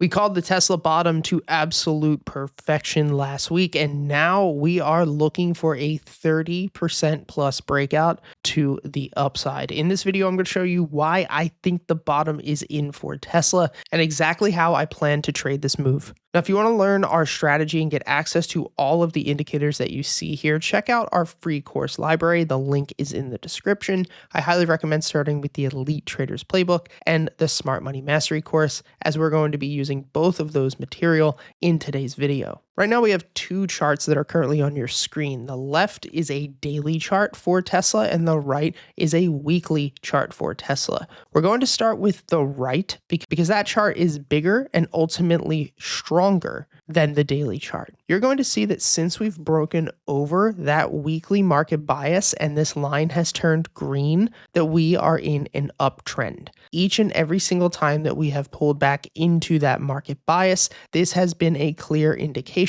We called the Tesla bottom to absolute perfection last week, and now we are looking for a 30% plus breakout to the upside. In this video, I'm going to show you why I think the bottom is in for Tesla and exactly how I plan to trade this move. Now, if you want to learn our strategy and get access to all of the indicators that you see here, check out our free course library. The link is in the description. I highly recommend starting with the Elite Traders Playbook and the Smart Money Mastery course, as we're going to be using both of those material in today's video. Right now, we have two charts that are currently on your screen. The left is a daily chart for Tesla, and the right is a weekly chart for Tesla. We're going to start with the right because that chart is bigger and ultimately stronger than the daily chart. You're going to see that since we've broken over that weekly market bias and this line has turned green, that we are in an uptrend. Each and every single time that we have pulled back into that market bias, this has been a clear indication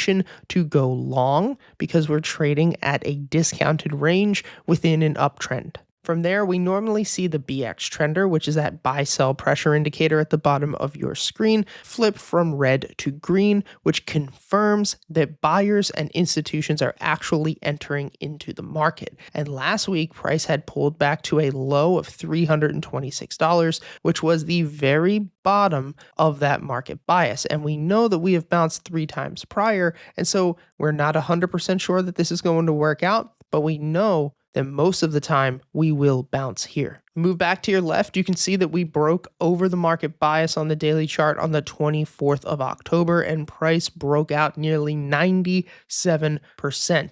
to go long because we're trading at a discounted range within an uptrend. From there, we normally see the BX trender, which is that buy-sell pressure indicator at the bottom of your screen, flip from red to green, which confirms that buyers and institutions are actually entering into the market. And last week, price had pulled back to a low of $326, which was the very bottom of that market bias. And we know that we have bounced 3 times prior, and so we're not 100% sure that this is going to work out, but we know that most of the time we will bounce here. Move back to your left, you can see that we broke over the market bias on the daily chart on the 24th of October, and price broke out nearly 97%.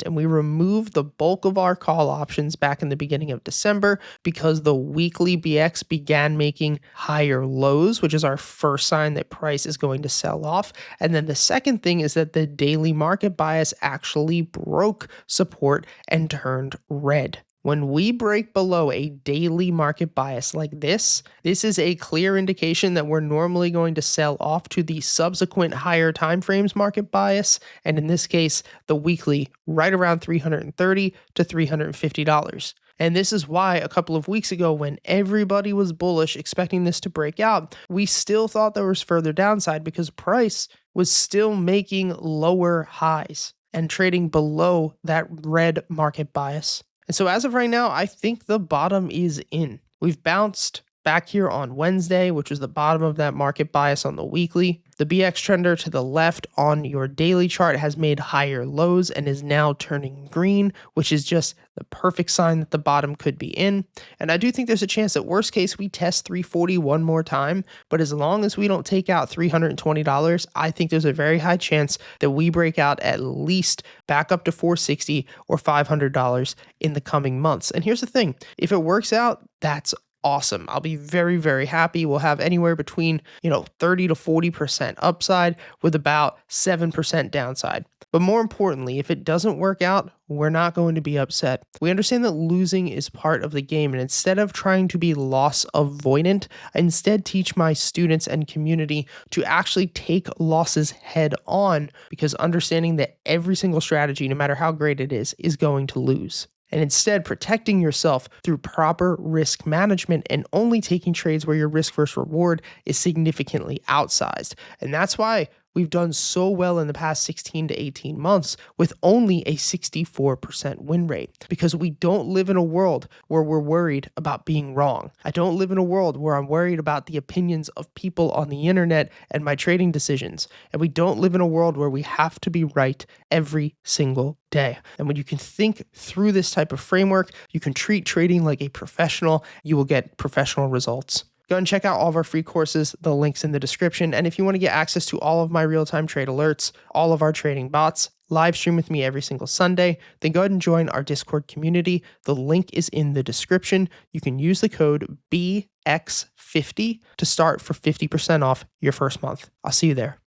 And we removed the bulk of our call options back in the beginning of December because the weekly BX began making higher lows, which is our first sign that price is going to sell off. And then the second thing is that the daily market bias actually broke support and turned red. When we break below a daily market bias like this is a clear indication that we're normally going to sell off to the subsequent higher timeframes market bias, and in this case, the weekly, right around $330 to $350. And this is why a couple of weeks ago, when everybody was bullish expecting this to break out, we still thought there was further downside because price was still making lower highs and trading below that red market bias. And so as of right now, I think the bottom is in. We've bounced back here on Wednesday, which was the bottom of that market bias on the weekly. The BX trender to the left on your daily chart has made higher lows and is now turning green, which is just the perfect sign that the bottom could be in. And I do think there's a chance that worst case we test 340 one more time, but as long as we don't take out $320, I think there's a very high chance that we break out at least back up to $460 or $500 in the coming months. And here's the thing, if it works out, that's awesome. I'll be very, very happy. We'll have anywhere between, 30 to 40% upside with about 7% downside. But more importantly, if it doesn't work out, we're not going to be upset. We understand that losing is part of the game, and instead of trying to be loss avoidant, I instead teach my students and community to actually take losses head on, because understanding that every single strategy, no matter how great it is going to lose. And instead protecting yourself through proper risk management and only taking trades where your risk versus reward is significantly outsized. And that's why we've done so well in the past 16 to 18 months with only a 64% win rate, because we don't live in a world where we're worried about being wrong. I don't live in a world where I'm worried about the opinions of people on the internet and my trading decisions. And we don't live in a world where we have to be right every single day. And when you can think through this type of framework, you can treat trading like a professional, you will get professional results. Go and check out all of our free courses, the link's in the description. And if you want to get access to all of my real-time trade alerts, all of our trading bots, live stream with me every single Sunday, then go ahead and join our Discord community. The link is in the description. You can use the code BX50 to start for 50% off your first month. I'll see you there.